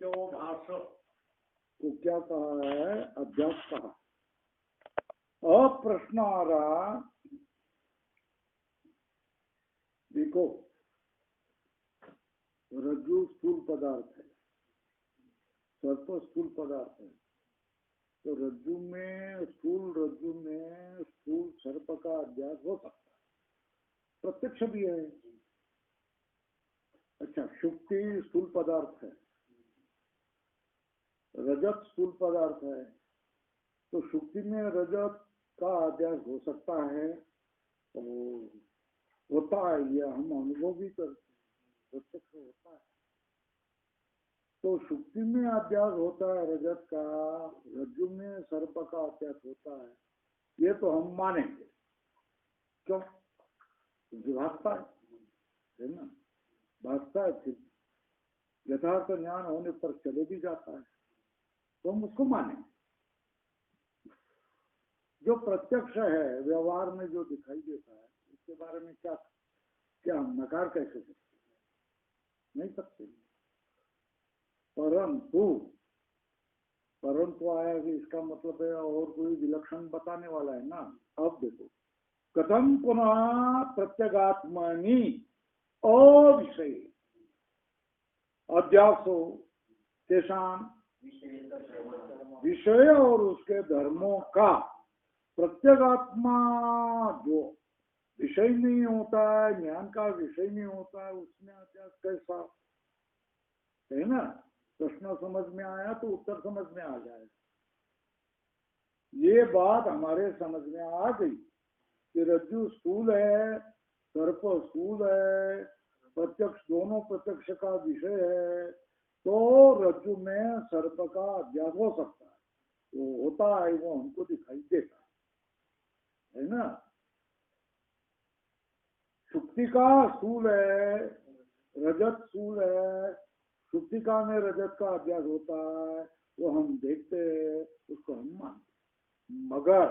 प्रत्योभास को क्या कहा है? अध्यास कहा। अब प्रश्न आ रहा, देखो रज्जु स्थूल पदार्थ है, सर्प स्थूल पदार्थ है, तो रज्जु में स्थूल सर्प का अध्यास हो सकता है, प्रत्यक्ष भी है। अच्छा, शुक्ति स्थूल पदार्थ है, रजत स्थूल पदार्थ है, तो शुक्ति में रजत का अध्यास हो सकता है, तो होता है, यह हम अनुभव भी करते हैं, प्रत्यक्ष होता है। तो शुक्ति में अध्यास होता है रजत का, रज्जु में सर्प का अध्यास होता है, ये तो हम मानेंगे। क्यों? भागता है ना, भागता है, फिर यथार्थ ज्ञान होने पर चले भी जाता है, तो हम उसको मानेंगे। जो प्रत्यक्ष है, व्यवहार में जो दिखाई देता है, उसके बारे में क्या हम नकार कैसे सकते? नहीं सकते। परंतु आया कि इसका मतलब है और कोई विलक्षण बताने वाला है ना। अब देखो, कथम पुनः प्रत्यगात्मनि अविषय अध्यासो केशाम विषय और उसके धर्मों का प्रत्यगात्मा जो विषय नहीं होता है, ज्ञान का विषय नहीं होता है, उसमें अध्यास कैसा है ना। प्रश्न समझ में आया तो उत्तर समझ में आ जाए। ये बात हमारे समझ में आ गई कि रज्जु स्थूल है, सर्प स्थूल है, प्रत्यक्ष दोनों प्रत्यक्ष का विषय है, तो रज्जु में सर्प का अध्यास हो सकता है, वो होता है, वो हमको दिखाई देता है ना। शुक्ति का स्थूल है, रजत स्थूल है, शुक्तिका में रजत का अभ्यास होता है, वो हम देखते हैं, उसको हम मानते। मगर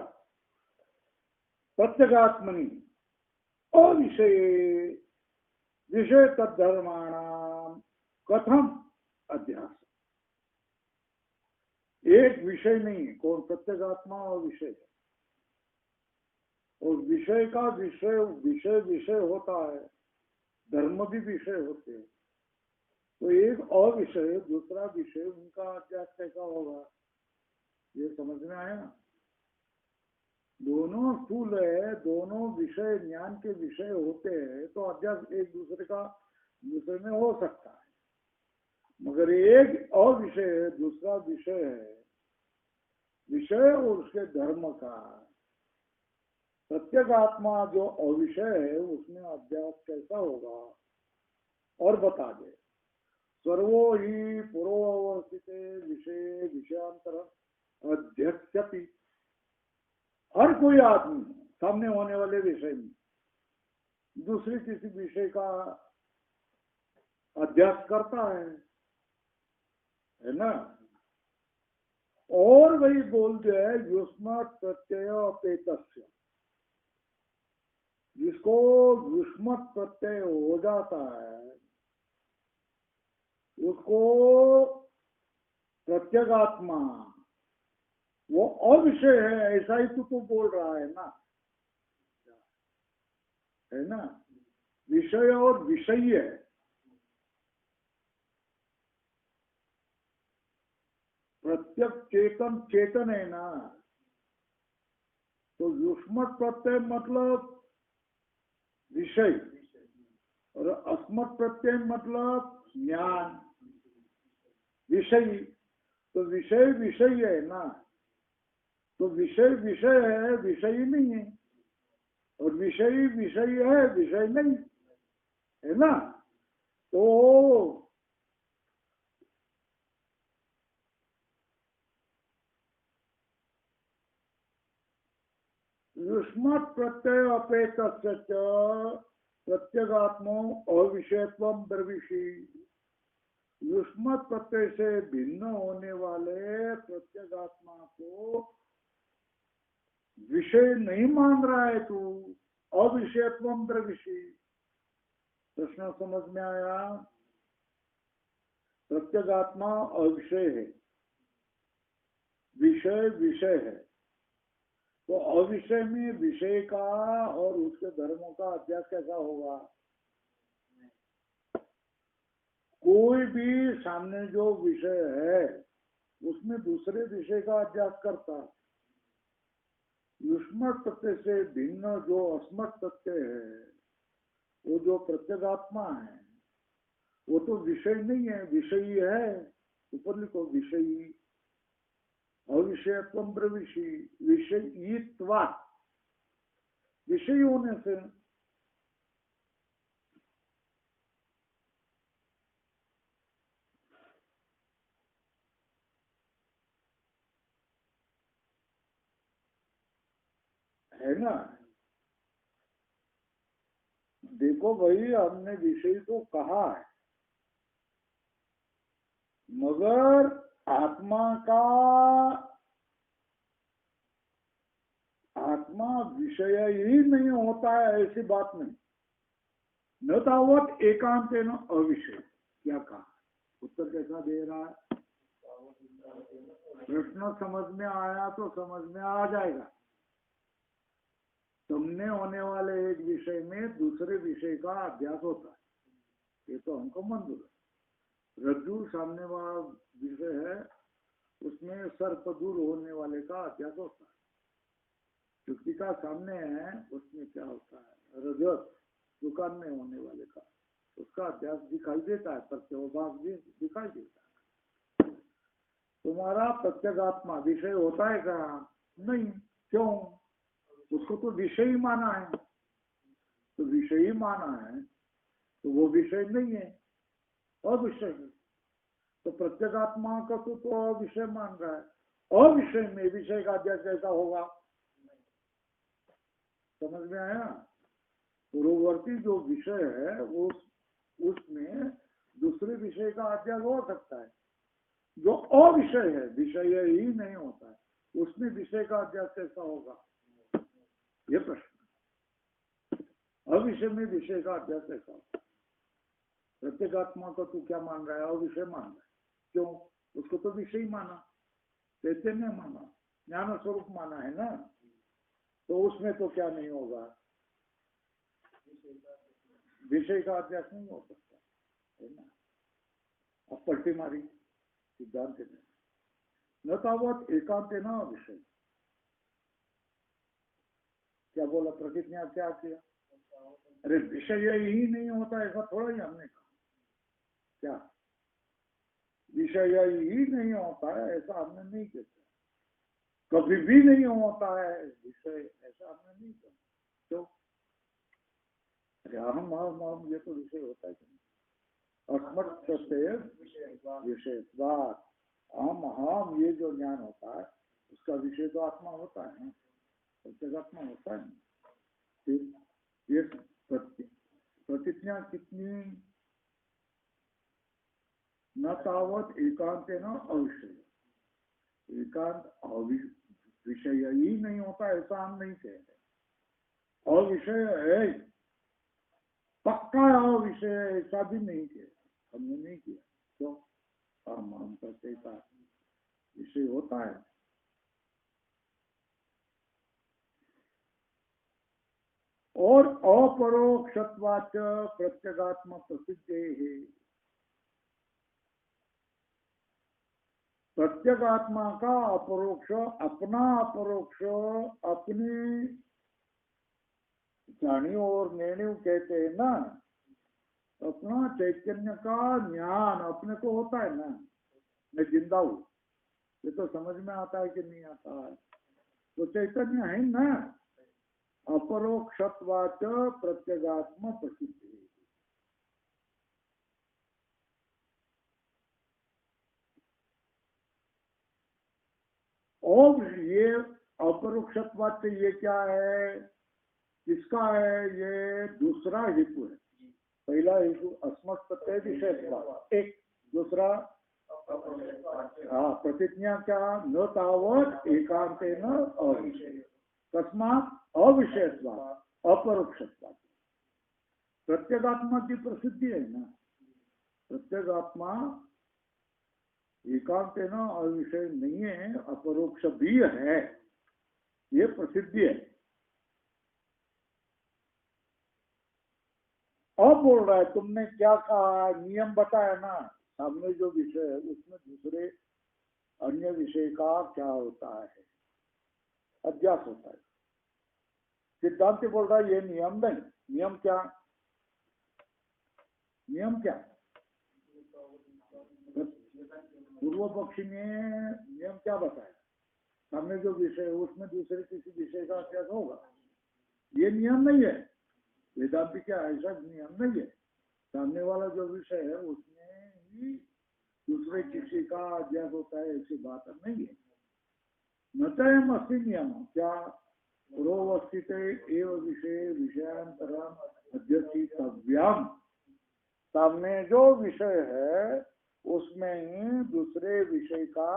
प्रत्यगात्मनि अविषय विषय तद्धर्माणाम कथम अध्यास, एक विषय नहीं, कौन? प्रत्यगात्मा और विषय है, और विषय का विषय होता है, धर्म भी विषय होते हैं, तो एक अविषय दूसरा विषय, उनका अध्यास कैसा होगा? ये समझ में आया? दोनों स्थूल है, दोनों विषय ज्ञान के विषय होते हैं, तो अध्यास एक दूसरे में हो सकता है, मगर एक अविषय है, दूसरा विषय है, विषय और उसके धर्म का प्रत्यगात्मा जो अविषय है, उसमें अध्यास कैसा होगा? और बता दे। सर्वो ही पूर्वावस्थित विषय विषयांतर अध्यक्षति, हर कोई आदमी सामने होने वाले विषय में दूसरे किसी विषय का अध्यास करता है ना। और वही बोलते हैं युष्मत् प्रत्यय अपेतस्य, जिसको युष्मत् प्रत्यय हो जाता है उसको प्रत्यगात्मा वो अविषय है, ऐसा ही तो बोल रहा है ना, विषय और विषय है। प्रत्यक चेतन है ना, तो युष्मत् प्रत्यय मतलब विषय, और अस्मत् प्रत्यय मतलब ज्ञान, विषय, तो विषय है ना, तो विषय है, विषय नहीं है, और विषय है, विषय नहीं है ना। तो युष्मत् प्रत्यय अपेतस्य प्रत्यगात्मो अविषयत्वं ब्रवीषि, युष्मत् प्रत्यय से भिन्न होने वाले प्रत्यगात्मा को विषय नहीं मान रहा है तू, अविषयत्वं ब्रवीषि। प्रश्न समझ में आया? प्रत्यगात्मा अविषय है, विषय विषय है। तो अविषय में विषय का और उसके धर्मों का अभ्यास कैसा होगा? कोई भी सामने जो विषय है उसमें दूसरे विषय का अभ्यास करता। युष्म तत्व से भिन्न जो अस्मत् तत्व है, वो जो प्रत्यगात्मा है, वो तो विषय नहीं है, विषयी है। ऊपर लिखो विषयी, अविषयत्वम प्रविषयी, विषयीत्वा, विषय होने से। है ना? देखो भाई, हमने विषय तो कहा है, मगर आत्मा विषय ही नहीं होता है, ऐसी बात नहीं। न तावत एकांत न अविषय। क्या कहा? उत्तर कैसा दे रहा है? प्रश्न समझ में आया तो समझ में आ जाएगा। तुमने होने वाले एक विषय में दूसरे विषय का अभ्यास होता है, ये तो हमको मंजूर है। रज्जु सामने वाला विषय है, उसमें सर्प दूर होने वाले का अभ्यास होता है। युक्ति का सामने है, उसमें क्या होता है? रजत दुकान में होने वाले का, उसका अभ्यास दिखाई देता है, प्रत्यवभास भी दिखाई देता है। तुम्हारा प्रत्यगात्मा विषय होता है क्या? नहीं। क्यों? उसको तो विषय ही माना है। तो विषय ही माना है तो वो विषय नहीं है, अविषय है। तो प्रत्यगात्मा का तो अविषय मान रहा है। अविषय में विषय का अभ्यास कैसा होगा? समझ में आया? पूर्ववर्ती जो विषय है वो उसमें दूसरे विषय का अभ्यास हो सकता है। जो अविषय है, विषय ही नहीं होता है, उसमें विषय का अभ्यास कैसा होगा? ये प्रश्न। अविषय में विषय का अभ्यास कैसा होगा? प्रत्येगात्मा को तू क्या मान रहा है? अविषय मान रहा है। क्यों? उसको तो विषय माना, चैतन्य माना, ज्ञान स्वरूप माना है ना। तो उसमें तो क्या नहीं होगा? विषय का अभ्यास नहीं हो सकता है ना। अब पलटी मारी सिद्धांत में, न तावत एकांत न विषय। क्या बोला? प्रतिज्ञा क्या किया? अरे विषय ही नहीं होता, ऐसा थोड़ा ही हमने कहा। क्या विषय ही नहीं होता है ऐसा हमने नहीं कहते। कभी भी नहीं होता है विषय, ऐसा हमने नहीं कहा। क्यों? अरे हम ये तो विषय होता है कि नहीं? अस्मत् विषयत्वात् हम ये जो ज्ञान होता है उसका विषय तो आत्मा होता है ना, प्रत्येगात्मा होता है ना। ये प्रतिज्ञा कितनी? न तावत एकांत न अविषय। एकांत विषय ही नहीं होता ऐसा हम नहीं कहते। अविषय है, पक्का अविषय ऐसा भी नहीं कहते, हमने नहीं किया। क्यों? हम कहते विषय होता है। और अपरोक्षत्वाच प्रत्यगात्मा प्रसिद्ध है। प्रत्यगात्मा का अपरोक्ष, अपना अपरोक्ष, अपनी जानी और निर्णय कहते हैं ना। अपना चैतन्य का ज्ञान अपने को होता है ना, मैं जिंदा हूं, ये तो समझ में आता है कि नहीं आता है? तो चैतन्य है ना। अपरोक्षत्वाच प्रत्यगात्मा प्रसिद्ध है। और ये अपरोक्षत्वाच ये क्या है? किसका है? ये दूसरा हेतु है। पहला हेतु अस्मत् प्रत्यय विषय, एक। दूसरा हाँ, प्रतिज्ञा क्या? न तावत एकांत न अविषय। तस्मात् अविषयत्वा अपरोक्षत्वा। प्रत्यगात्मा की प्रसिद्धि है ना। प्रत्यगात्मा एकांत है ना, अविषय नहीं है, अपरोक्ष भी है, ये प्रसिद्धि है। अब बोल रहा है तुमने क्या कहा, नियम बताया ना, सामने जो विषय है उसमें दूसरे अन्य विषय का क्या होता है, अध्यास होता है। सिद्धांत बोल रहा है ये नियम नहीं। नियम क्या? नियम क्या? पूर्व पक्षी ने नियम क्या बताया? सामने जो विषय है उसमें दूसरे किसी विषय का अभ्यास होगा, ये नियम नहीं है। वेदांत क्या ऐसा नियम नहीं है। सामने वाला जो विषय है उसमें ही दूसरे किसी का अभ्यास होता है, ऐसी बात नहीं है। न चाहे मस्ती नियम क्या पुरोवस्थित एव विषय विषयांतरम अध्यक्षितव्यम। सामने जो विषय है उसमें ही दूसरे विषय का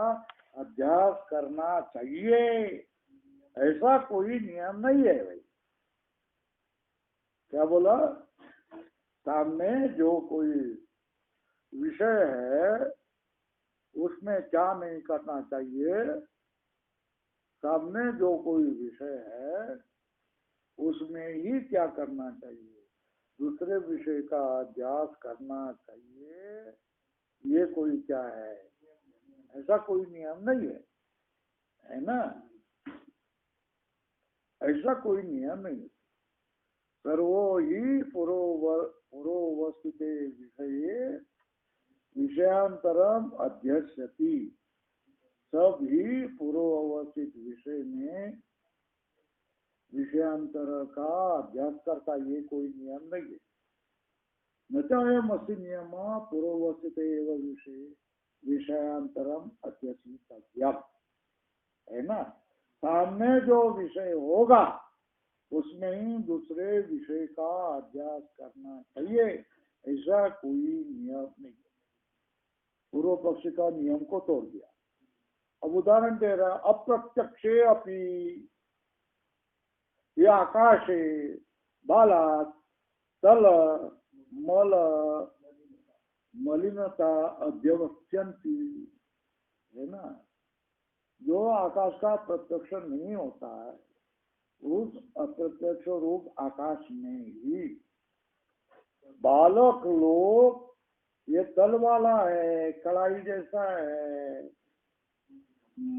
अभ्यास करना चाहिए, ऐसा कोई नियम नहीं है भाई। क्या बोला? सामने जो कोई विषय है उसमें क्या नहीं करना चाहिए, सामने जो कोई विषय है उसमें ही क्या करना चाहिए, दूसरे विषय का अभ्यास करना चाहिए, ये कोई क्या है, ऐसा कोई नियम नहीं है, है ना? ऐसा कोई नियम नहीं। सर्वो ही पुरोवस्थित विषय विषयांतरम अध्यक्षति। सब ही पूर्वावस्थित विषय में विषयांतर का अभ्यास करता, ये कोई नियम नहीं है। न चाहे मसी नियम पूर्वावस्थित एवं विषय विषयांतरम अध्यक्षितव्यम, है ना? सामने जो विषय होगा उसमें ही दूसरे विषय का अभ्यास करना चाहिए, ऐसा कोई नियम नहीं है। पूर्व पक्षी का नियम को तोड़ दिया। अब उदाहरण दे रहा, अप्रत्यक्षे अपि ये आकाशे बालात तल मल मलिनता अध्यवस्थ्यन्ति, है ना? जो आकाश का प्रत्यक्ष नहीं होता है उस अप्रत्यक्ष रूप आकाश में ही बालक लोग, ये तल वाला है, कड़ाई जैसा है,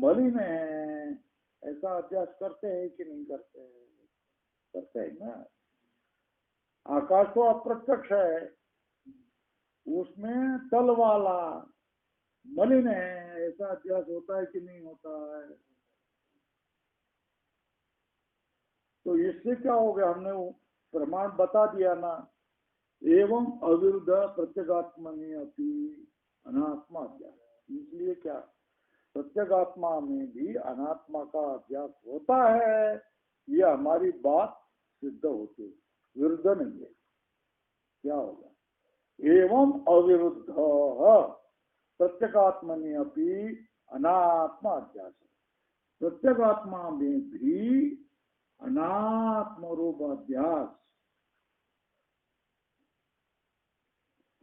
मलिन है, ऐसा अभ्यास करते हैं कि नहीं करते हैं? करते हैं ना। आकाश तो अप्रत्यक्ष है, उसमें तल वाला मलिन है, ऐसा अभ्यास होता है कि नहीं होता है? तो इससे क्या हो गया, हमने प्रमाण बता दिया ना। एवं अविरुद्ध प्रत्यगात्मनि अपि अनात्मा अभ्यास। इसलिए क्या प्रत्यगात्मा में भी अनात्मा का अभ्यास होता है, ये हमारी बात सिद्ध होती है, विरुद्ध नहीं है। क्या होगा? एवं अविरुद्ध प्रत्यगात्मनि अपि अनात्मा अभ्यास। प्रत्यगात्मा में भी अनात्म रूप अभ्यास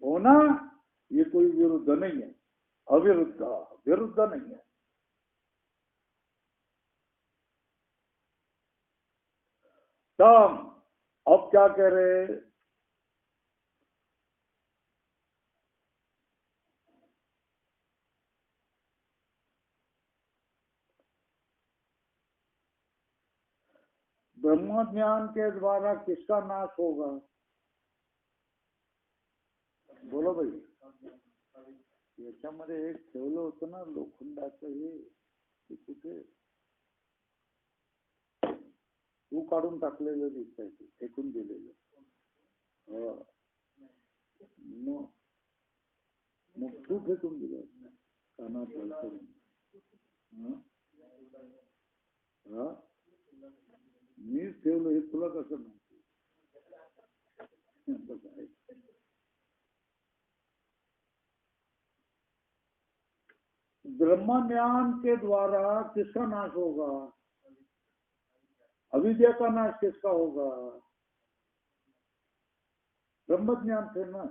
होना, ये कोई विरुद्ध नहीं है, अविरुद्ध, विरुद्ध नहीं है। तम अब क्या कह रहे? ब्रह्म ज्ञान के द्वारा किसका नाश होगा? बोलो भाई। याच्यामध्ये एक ठेवलं होतं ना लोखंडाचं, हे कुठे तू काढून टाकलेलं दिसतंय, ते फेकून दिलेलं. मग तू फेकून दिलं कानात घालून. मीच ठेवलं, हे तुला कसं माहिती? ब्रह्म ज्ञान के द्वारा किसका नाश होगा? अविद्या का नाश किसका होगा? ब्रह्म ज्ञान से ना।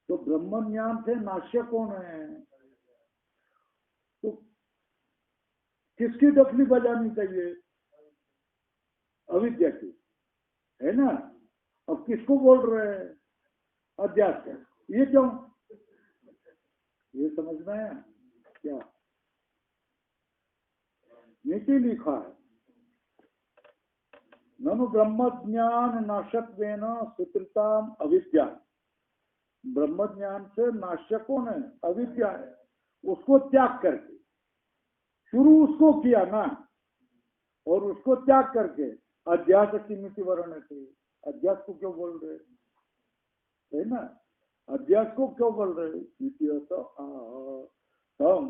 तो ब्रह्म ज्ञान से नाश्य कौन है? तो किसकी डफली बजानी चाहिए? अविद्या की, है ना। अब किसको बोल रहे हैं? अध्यास। ये क्यों? ये समझ में आया क्या? नीति लिखा है, ननु ब्रह्म ज्ञान नाशत्वेन सुकृताम अविद्या। ब्रह्म ज्ञान से नाश्य कौन है? अविद्या है। उसको त्याग करके, शुरू उसको किया ना, और उसको त्याग करके अध्यास की नीति वर्ण थे। अध्यास को क्यों बोल रहे, है ना? अध्यास को क्यों बोल रहे? तम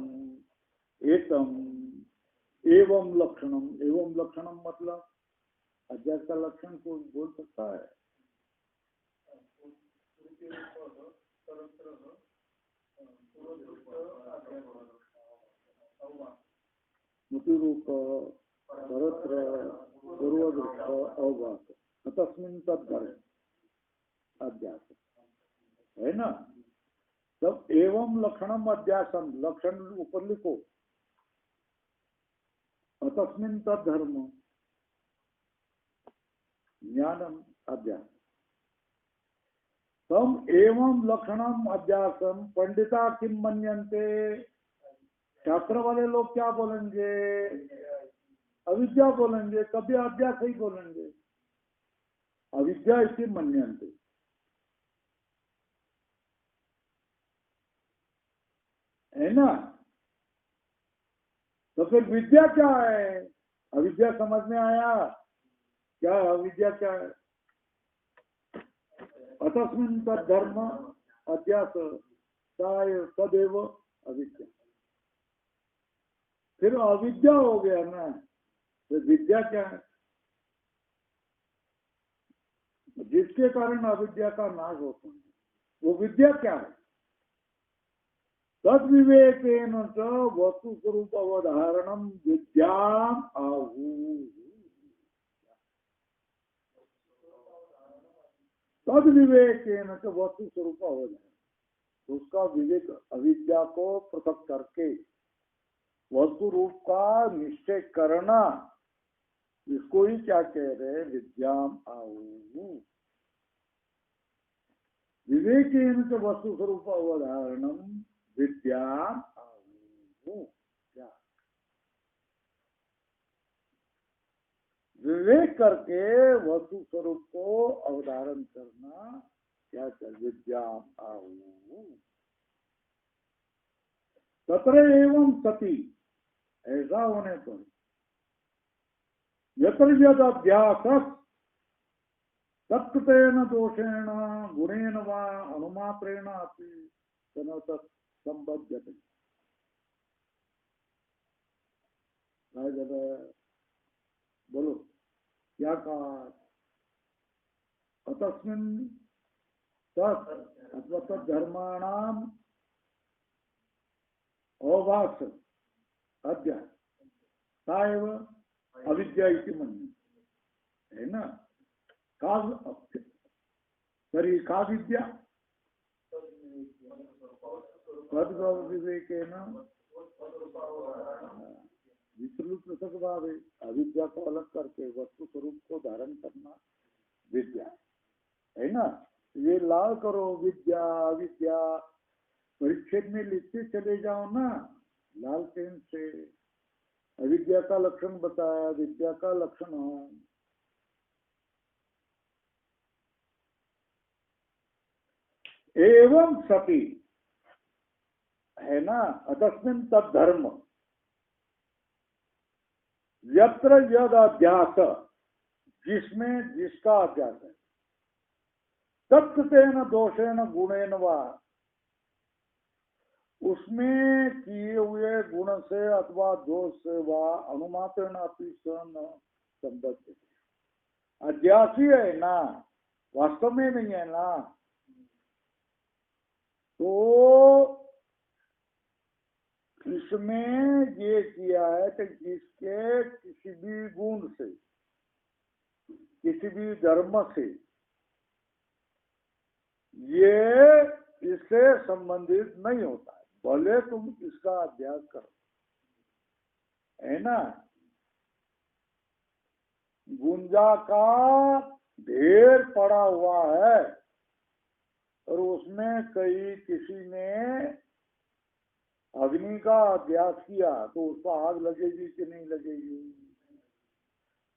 एकम एवं लक्षणम। एवं लक्षणम मतलब अध्यास का लक्षण कोई बोल सकता है? स्मृति रूप सर्वत्र पूर्वदृष्ट अवभास तस्मिन् तद्धर्म अध्यास, है ना। तब एवं लक्षणम अध्यासम, लक्षण ऊपर लिखो, तस्मिन् तद्धर्म ज्ञानम अध्यास। तम एवं लक्षणम अध्यासम पंडिता किम मन्यन्ते। शास्त्र वाले लोग क्या बोलेंगे? अविद्या बोलेंगे, कभी अध्यास ही बोलेंगे। अविद्या इति मन्यन्ते, है ना। तो फिर विद्या क्या है? अविद्या समझ में आया क्या? अविद्या क्या है? अतस्मिन् तद्धर्म अध्यास तदेव अविद्या। फिर अविद्या हो गया ना, तो विद्या क्या है? जिसके कारण अविद्या का नाश होता है, वो विद्या क्या है? तद विवेकेन च वस्तु स्वरूप अवधारणम विद्याम आहु। तद विवेकेन च वस्तु स्वरूप अवधारण, उसका विवेक अविद्या को पृथक करके वस्तु रूप का निश्चय करना, इसको ही क्या कह रहे? विद्याम आहु। विवेकेन च वस्तु स्वरूप अवधारणम विद्याम आहु। क्या? विवेक करके वस्तु स्वरूप को अवधारण करना क्या कर? विद्याम आहु। तत्र एवं सती, ऐसा होने पर यत्र यद अध्यास तत्कृतेन दोषेण गुणेन वा अनुमात्रेण अपि तत् संबध्यते। बोलो क्या कहा? अतस्मिन् तत् अथवा तद्धर्माणाम अवभास अध्यास ताएव अविद्या इति मन्यते, है ना। का का विद्या? तद विवेकेन विश्रुत पृथक भाव है। अविद्या को अलग करके वस्तु स्वरूप को धारण करना विद्या, है ना। ये लाल करो विद्या विद्या, परिच्छेद में लिखते चले जाओ ना लाल पेन से। अविद्या का लक्षण बताया, विद्या का लक्षण है। एवं सती, है ना। अतस्मिन् तद्धर्म यत्र यद अध्यास, जिसमें जिसका अध्यास है, तत्कृतेन दोषेण गुणेन वा, उसमें किए हुए गुण से अथवा दोष से वा अनुमातेन अपि न संबद्ध। अध्यासी है ना, वास्तव में नहीं है ना। तो इसमें ये किया है कि जिसके किसी भी गुण से, किसी भी धर्म से ये इससे इससे संबंधित नहीं होता है, भले तुम इसका अभ्यास करो, है ना। गुंजा का ढेर पड़ा हुआ है और उसमें किसी ने अग्नि का अभ्यास किया तो उसको आग लगेगी कि नहीं लगेगी?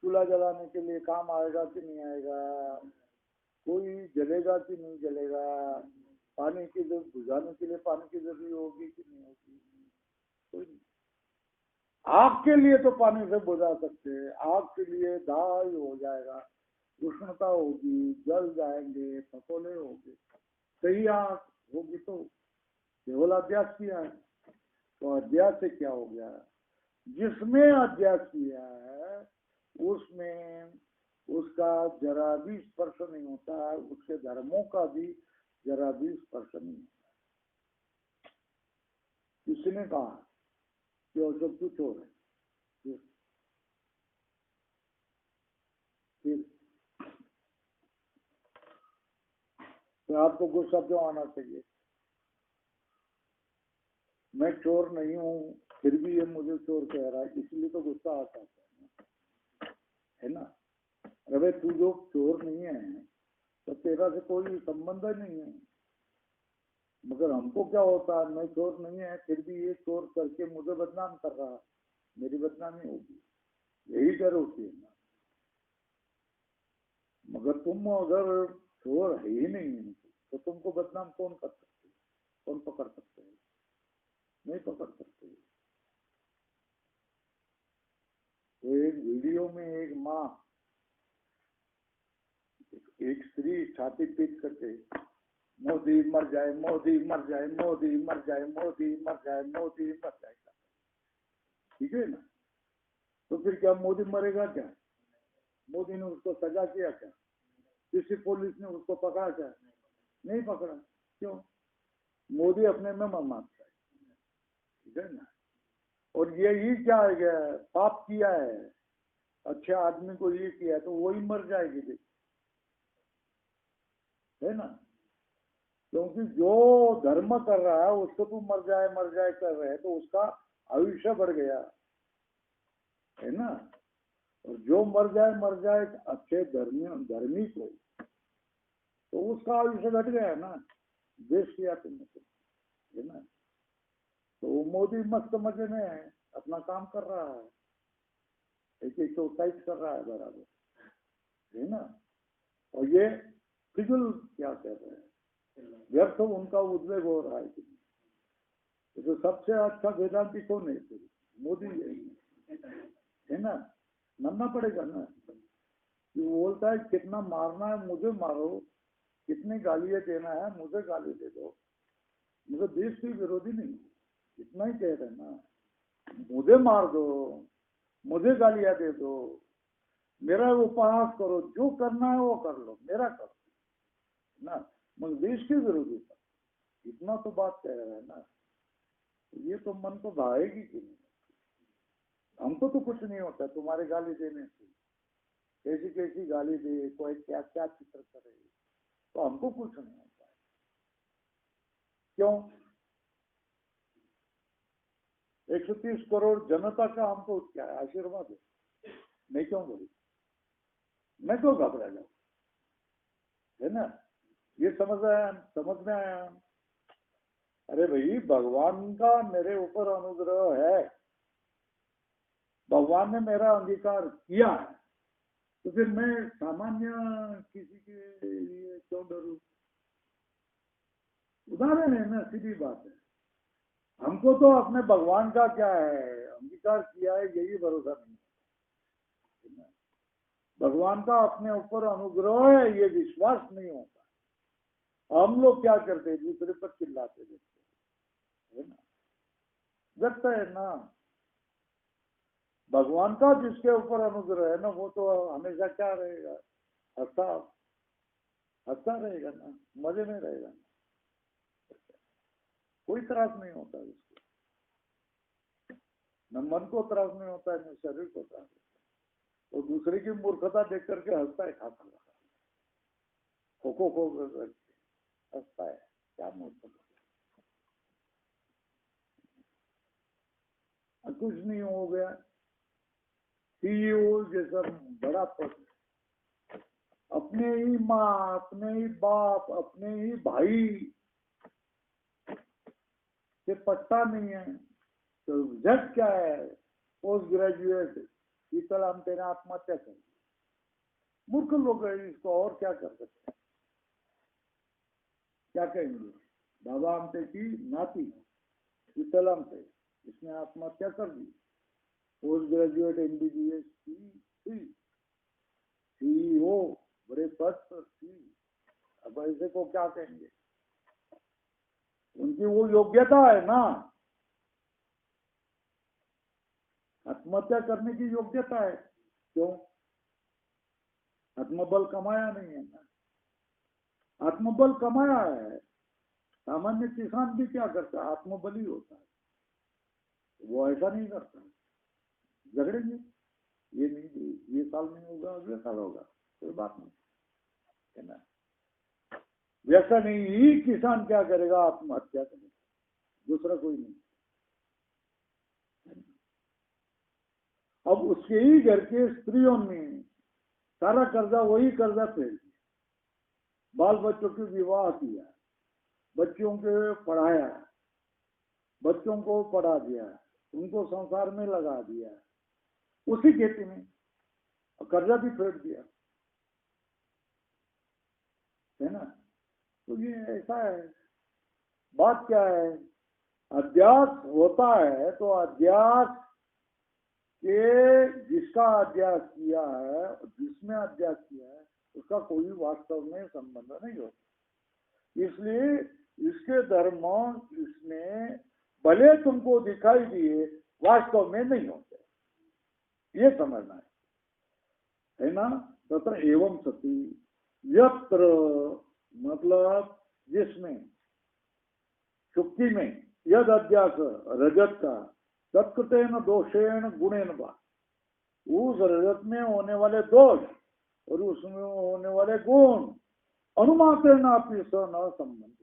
चूल्हा जलाने के लिए काम आएगा कि नहीं आएगा? कोई जलेगा कि नहीं जलेगा? पानी की जरूरत बुझाने के लिए पानी की जरूरत होगी कि नहीं होगी? कोई नहीं। आग के लिए तो पानी से बुझा सकते हैं, आग के लिए दाह हो जाएगा, उष्णता होगी, जल जाएंगे, फकोले होंगे, सही आग होगी तो केवल अभ्यास किया है। तो अभ्यास से क्या हो गया? जिसमें अभ्यास किया है उसमें उसका जरा भी स्पर्श नहीं होता है, उसके धर्मों का भी जरा भी स्पर्श नहीं होता। किसने कहा कि और सब कुछ हो रहा है? फिर तो आपको गुस्सा क्यों आना चाहिए? मैं चोर नहीं हूँ फिर भी ये मुझे चोर कह रहा है, इसलिए तो गुस्सा आता है ना। अरे तू जो चोर नहीं है तो तेरा से कोई संबंध नहीं है, मगर हमको क्या होता है, मैं चोर नहीं है फिर भी ये चोर करके मुझे बदनाम कर रहा है, मेरी बदनामी होगी, यही डर होती है ना। मगर तुम अगर चोर है ही नहीं तो तुमको बदनाम कौन कर सकते, कौन पकड़ सकते है? नहीं पकड़ सकते। तो एक वीडियो में एक माँ, एक स्त्री छाती पीट करके मोदी मर जाए, मोदी मर जाए, मोदी मर जाए, मोदी मर जाए, मोदी मर जाएगा, ठीक है ना। तो फिर क्या मोदी मरेगा क्या? मोदी ने उसको सजा किया क्या? किसी पुलिस ने उसको पकड़ा क्या? नहीं पकड़ा। क्यों? मोदी अपने में मानता है, ठीक है ना। और यही क्या है, पाप किया है, अच्छे आदमी को ये किया है तो वही मर जाएगी देखिए, है ना। क्योंकि जो धर्म कर रहा है उसको तू मर जाए कर रहे हैं तो उसका आयुष्य बढ़ गया, है ना। और जो मर जाए अच्छे धर्मी को तो उसका आयुष्य घट गया है ना, देश किया तुमने तो, है ना। तो वो मोदी मस्त मजे में है, अपना काम कर रहा है, एक एक्सरसाइज कर रहा है बराबर, है ना। और ये फिजुल क्या कह रहे हैं, व्यर्थ उनका उद्वेग हो रहा है। तो सबसे अच्छा वेदांती कौन है? मोदी है ना। मानना पड़ेगा ना कि वो बोलता है कितना मारना है मुझे मारो, कितनी गालियां देना है मुझे गाली दे दो, मुझे देश की विरोधी नहीं, इतना ही कह रहे ना। मुझे मार दो, मुझे गालियां दे दो, मेरा उपहास करो, जो करना है वो कर लो, मेरा करो ना, मगर देश की विरोधी था, इतना तो बात कह रहा है ना। ये तो मन को भाएगी कि नहीं? हमको तो कुछ नहीं होता तुम्हारे गाली देने से, कैसी कैसी गाली दे, कोई क्या क्या चित्र करे, तो हमको कुछ नहीं होता है। क्यों? 130 करोड़ जनता का हमको क्या है, आशीर्वाद है। मैं क्यों बोलू, मैं क्यों घबरा जाऊं, है ना। ये समझ में आया। अरे भाई भगवान का मेरे ऊपर अनुग्रह है, भगवान ने मेरा अंगीकार किया है, तो फिर मैं सामान्य किसी के लिए क्यों डरूं? उदाहरण है ना, सीधी बात है। हमको तो अपने भगवान का क्या है, अंगीकार किया है, यही भरोसा नहीं है। भगवान का अपने ऊपर अनुग्रह है ये विश्वास नहीं होता। हम लोग क्या करते हैं, दूसरे पर चिल्लाते रहते, है ना। लगता है ना, भगवान का जिसके ऊपर अनुग्रह है ना वो तो हमेशा क्या रहेगा, हंसता हंसता रहेगा ना, मजे में रहेगा ना, कोई त्रास नहीं होता उसको, न मन को त्रास नहीं होता है, न शरीर को त्रास होता है। तो दूसरे की मूर्खता देख करके हंसता है, खाता खो खो खो करके हंसता है, क्या मूर्खता। कुछ नहीं हो गया, सीईओ जैसा बड़ा पद, अपने ही माँ, अपने ही बाप, अपने ही भाई से पट्टा नहीं है, तो रिजल्ट क्या है? पोस्ट ग्रेजुएट शीतल आमटे ने आत्महत्या कर दी। मूर्ख लोग हैं, इसको और क्या कर सकते हैं? क्या कहेंगे? बाबा आमटे की नाती शीतल आमटे, इसने आत्महत्या कर दी। पोस्ट ग्रेजुएट एमबीबीएस की सीईओ, बड़े पद पर थी। अब ऐसे को क्या कहेंगे? उनकी वो योग्यता है ना, आत्महत्या करने की योग्यता है। क्यों? आत्मबल कमाया नहीं है ना, आत्मबल कमाया है। सामान्य किसान भी क्या करता है? आत्मबल ही होता है, वो ऐसा नहीं करता। झगड़ेंगे, ये नहीं, ये साल नहीं होगा, अगले साल होगा, कोई बात नहीं है ना। वैसा नहीं ही किसान क्या करेगा? आत्महत्या करेगा, दूसरा कोई नहीं। अब उसके ही घर के स्त्रियों ने सारा कर्जा, वही कर्जा फेर दिया, बाल बच्चों के विवाह किया, बच्चों के पढ़ाया, बच्चों को पढ़ा दिया, उनको संसार में लगा दिया, उसी खेती में कर्जा भी फेर दिया, है ना। तो ये ऐसा है। बात क्या है? अध्यास होता है तो अध्यास के, जिसका अध्यास किया है, जिसने अध्यास किया है, उसका कोई वास्तव में संबंध नहीं होता। इसलिए इसके धर्म इसमें भले तुमको दिखाई दिए, वास्तव में नहीं होते, ये समझना है ना। तत्र एवं सती यत्र, मतलब जिसमें, सुक्ति में, यद अध्यास रजत का, तत्कृतेन दोषेण गुणेन वा, उस रजत में होने वाले दोष और उसमें होने वाले गुण अनुमात्रेण अपि स न संबंध।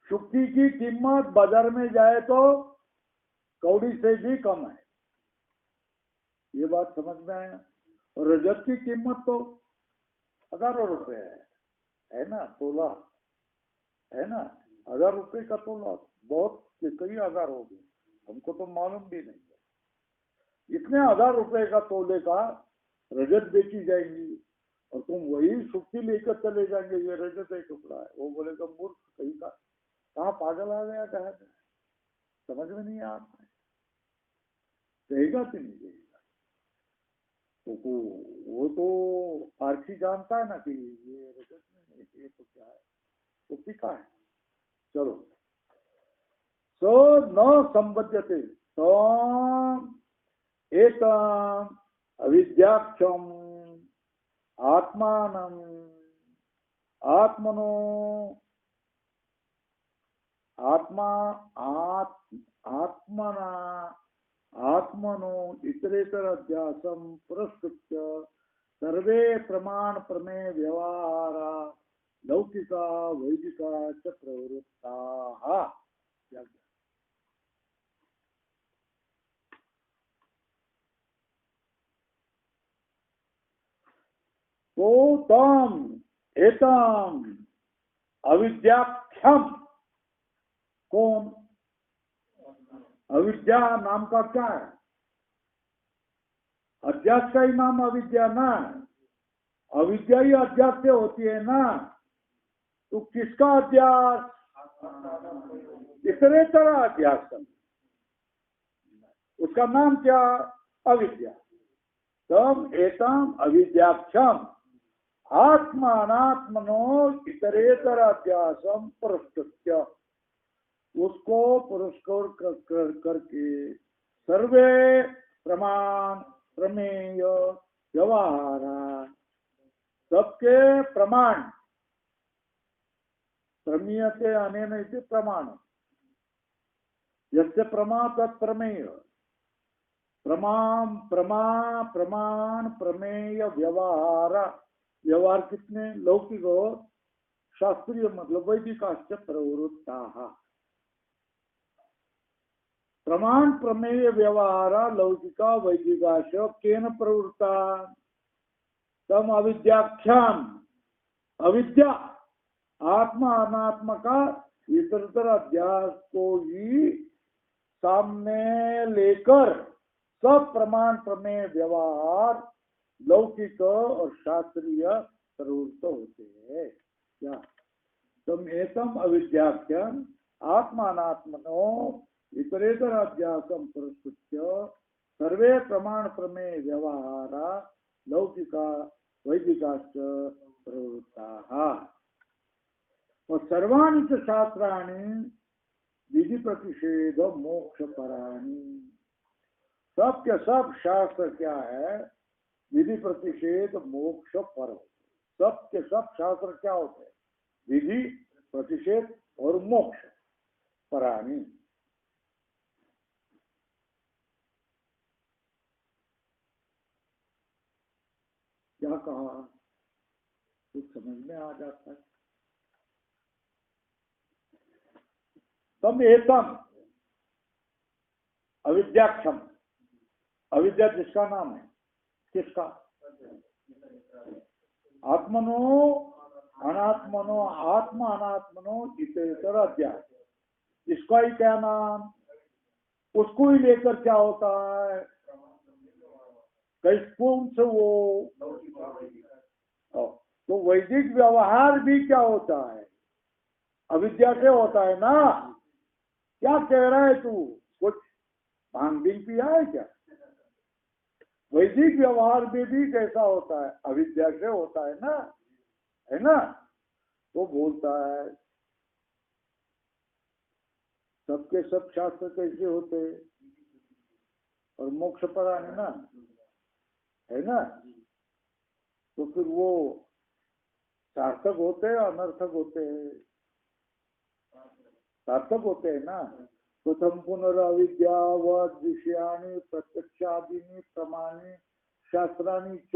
सुक्ति की कीमत बाजार में जाए तो कौड़ी से भी कम है, ये बात समझ में आया। और रजत की कीमत तो हजारों रुपए है ना, तोला है ना, 1000 रुपए का तोला, बहुत कई हजार हो गए, हमको तो मालूम भी नहीं है। इतने 1000 रुपए का तोले का रजत बेची जाएंगी और तुम वही सुक्ति लेकर चले जाएंगे, ये रजत एक टुकड़ा है। वो बोलेगा मूर्ख कहीं का, कहाँ पागल आ गया, कहा समझ में नहीं आता है, कहेगा कि नहीं कहेगा। तो वो तो पारसी जानता है ना कि ये रजत नहीं, ये तो क्या है, तो टीका है। चलो, सो न संबध्यते तो एक अविद्याक्षम आत्मानम आत्मनो आत्मा आत्मना आत्मनो इतरेतर अध्यासम पुरस्कृत्य सर्वे प्रमाण प्रमेय व्यवहारा लौकिका वैदिका च प्रवृत्ता। तो तम एतम अविद्याख्यम, कौन? अविद्या नाम का क्या है? अध्यास का ही नाम अविद्या ना, अविद्या ही अध्यास से होती है ना। तो किसका अध्यास? इतरेतर अध्यास, उसका नाम क्या? अविद्या। तम एतम अविद्याक्षम आत्मात्मनो इतरेतर अध्यासम पुरस्कृत्य, उसको पुरस्कार करके सर्वे प्रमाण प्रमेय व्यवहार, सबके प्रमाण, प्रमीयते अनेन इति प्रमाण, यस्य प्रमा तत्प्रमेय, प्रमाण प्रमेय व्यवहार, व्यवहार कितने? लौकिक और शास्त्रीय मतलब वैदिकाश्च प्रवृत्ताः प्रमाण प्रमेय व्यवहार लौकिका वैदिकाश केन प्रवृत्ता तम अविद्याख्यान अविद्या आत्मा अनात्मा का इतरतर अध्यास को ही सामने लेकर सब प्रमाण प्रमेय व्यवहार लौकिक और शास्त्रीय प्रवृत्त होते हैं। क्या तम एतम अविद्याख्यान आत्मात्मनो इतरेतर अध्यासम पुरस्कृत्य सर्वे प्रमाण प्रमेय व्यवहारा लौकिका वैदिकाश्च प्रवृत्ताः और सर्वाणि च शास्त्राणि विधि प्रतिषेध मोक्ष पराणि सब के सब शास्त्र क्या है विधि प्रतिषेध मोक्ष पर सब के सब शास्त्र क्या होते हैं विधि प्रतिषेध और मोक्ष पराणि। क्या कहा कुछ समझ में आ जाता है। तम एतम अविद्याक्षम अविद्या जिसका नाम है किसका आत्मनो अनात्मनो आत्मा अनात्मनो इतर अध्यास इसका ही क्या नाम उसको ही लेकर क्या होता है कौन से वो तो वैदिक व्यवहार भी क्या होता है अविद्या से होता है ना। क्या कह रहा है तू कुछ भांग भी पिया है क्या वैदिक व्यवहार में भी कैसा होता है अविद्या से होता है ना वो बोलता है सबके सब शास्त्र कैसे होते और मोक्ष परायण है ना तो फिर वो सार्थक होते हैं अनर्थक होते हैं सार्थक होते हैं ना। प्रथम पुनराविद्यावद विषयानि प्रत्यक्षादीनि प्रमाणी शास्त्राणि च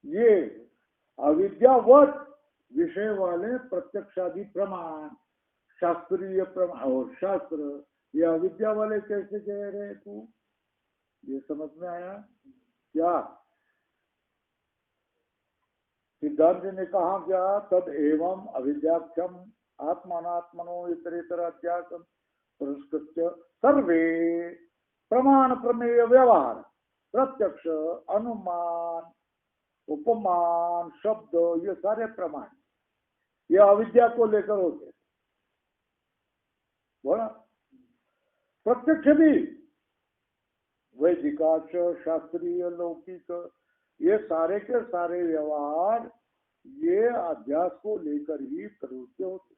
ये अविद्यावद विषय वाले प्रत्यक्षादि प्रमाण शास्त्रीय प्रमाण और शास्त्र ये अविद्या वाले कैसे कह रहे तू ये समझ में आया क्या सिद्धांत ने कहा क्या तद एवं अविद्याख्यम आत्मात्मनो इतरेतर अध्यासम पुरस्कृत्य सर्वे प्रमाण प्रमेय व्यवहार प्रत्यक्ष अनुमान उपमान शब्द ये सारे प्रमाण ये अविद्या को लेकर होते बोला प्रत्यक्ष भी वैदिकाच शास्त्रीय लौकिक ये सारे के सारे व्यवहार ये अध्यास को लेकर ही प्रवृत्त होते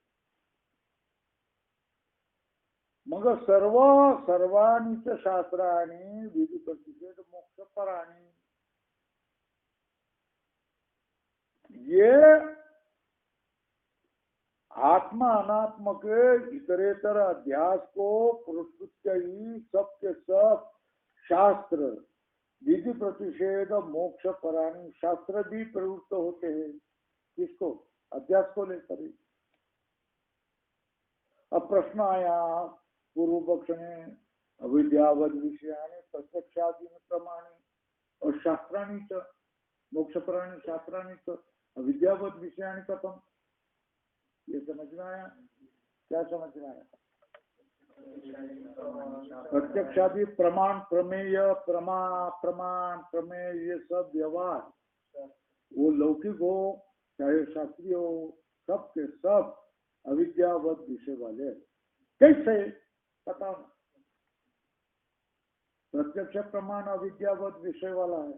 मगर सर्वाणि च शास्त्राणि विधि प्रतिषेध मोक्ष पराणि ये आत्मा अनात्म के इतरेतर अध्यास को पुरस्कृत ही सबके सब शास्त्र विधि प्रतिषेध मोक्ष पराणी शास्त्र भी प्रवृत्त होते हैं किसको अध्यास को लेकर ही। अब प्रश्न आया पूर्व पक्ष में अविद्यावद विषयानि प्रत्यक्षादि प्रमाणी और शास्त्राणि च मोक्ष पराणी शास्त्राणि च अविद्यावद विषयानि कथम ये समझ में आया क्या समझ में आया प्रत्यक्षादि प्रमाण प्रमेय प्रमाण प्रमेय ये सब व्यवहार वो लौकिक हो चाहे शास्त्रीय हो सब के सब अविद्यावद विषय वाले कैसे पता प्रत्यक्ष प्रमाण अविद्यावद विषय वाला है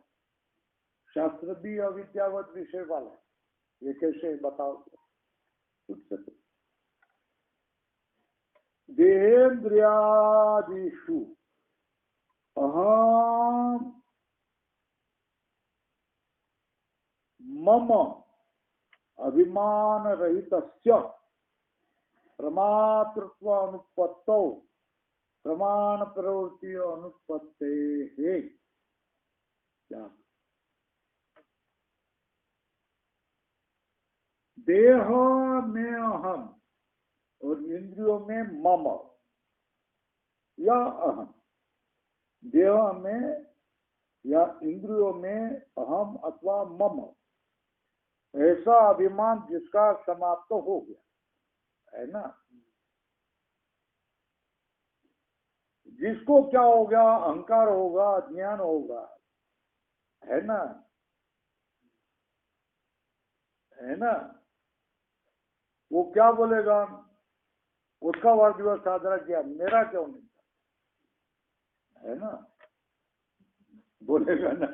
शास्त्र भी अविद्यावद विषय वाला है ये कैसे बताओ कुछ सकते देहेन्द्रियादिषु अहम मम अभिमान रहितस्य प्रमातृत्व अनुपत्तौ प्रमाण प्रवृत्ति अनुपत्ते है क्या देह में अहम और इंद्रियों में मम या अहम, देह में या इंद्रियों में अहम अथवा मम, ऐसा अभिमान जिसका समाप्त हो गया है ना, जिसको क्या हो गया, अहंकार होगा, ज्ञान होगा, है ना, है ना, वो क्या बोलेगा, उसका वर्ग दिवस साधना किया, मेरा क्यों नहीं, है ना, बोलेगा ना।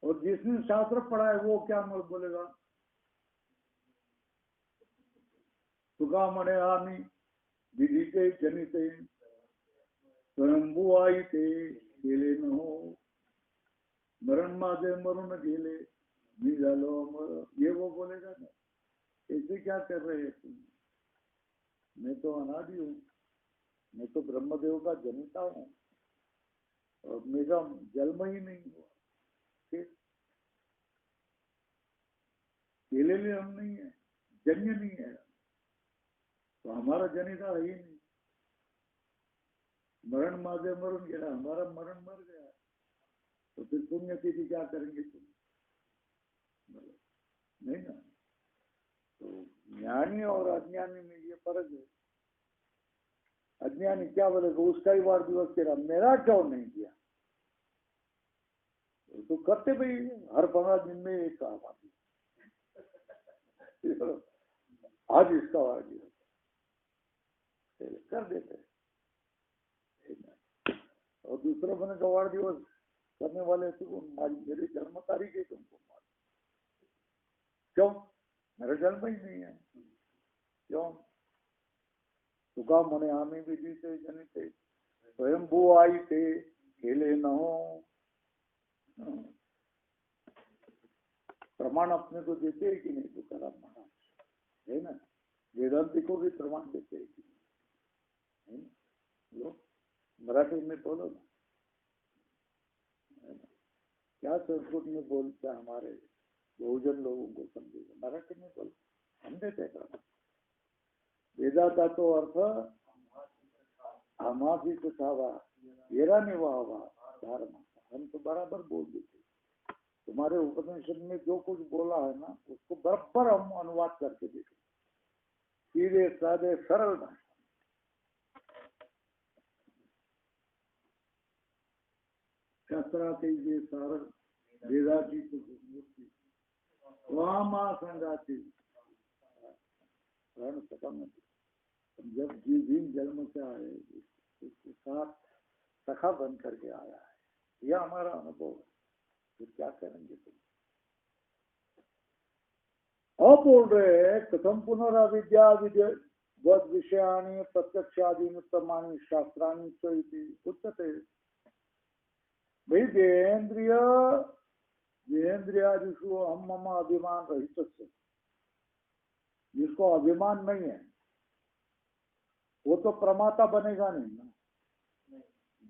और जिसने शास्त्र पढ़ा है वो क्या बोलेगा, सुखा मणे आमी विधिते जनिते स्वयंभू आई थे गेले न हो, मरण माजे मरुन गेले निजालो अमर, ये वो बोलेगा ना। ऐसे क्या कर रहे हैं तुम, मैं तो अनादि हूँ, मैं तो ब्रह्मदेव का जनिता हूँ और मेरा जन्म ही नहीं हुआ, केले में हम नहीं है, जन्य नहीं है, तो हमारा जनिता है ही नहीं। मरण माजे मरुन गेला, हमारा मरण मर गया, तो फिर पुण्य तिथि क्या करेंगे तुम, नहीं ना। तो ज्ञानी और अज्ञानी में ये फर्क है। अज्ञानी क्या बोलेगा, उसका ही वार दिवस तेरा, मेरा क्यों नहीं किया, तो करते भाई हर 15 दिन में एक काम आती, आज इसका वार दिवस कर देते, और दूसरा बने का वार दिवस करने वाले तो मेरी जन्म तारीख है, तुमको मार, क्यों, मेरा जन्म ही नहीं है, क्यों, सुखा मने आमी विधि से जनिते स्वयं भू आई थे खेले न हो। प्रमाण अपने को देते है कि नहीं, तुकाराम महाराज, है ना, वेदांति को भी प्रमाण देते है कि नहीं, लो मराठी में बोलो ना, क्या संस्कृत में बोलता हमारे बहुजन लोगों को समझेगा, मराठी में बोलो, हम देते हैं प्रमाण। वेदा का तो अर्थ हमासी सुखावा येरा निवावा धर्म, हम तो बराबर बोल देते, तुम्हारे उपनिषद में जो कुछ बोला है ना उसको बराबर हम अनुवाद करके देते, सीधे साधे सरल भाषा। शास्त्राते ये सारल वेदाची मूर्ति वहां मां संगाती जब जीव भीम जन्म से आए उसके साथ सखा बन करके आया है, यह हमारा अनुभव है, तो क्या करेंगे तुम। अब बोल रहे कथम पुनराविद्या वद विषयानि प्रत्यक्षादि प्रमाणी शास्त्राणी उच्यते, भाई देहेन्द्रियादिषु हम मम अभिमान रहित से, जिसको अभिमान नहीं है वो तो प्रमाता बनेगा नहीं ना,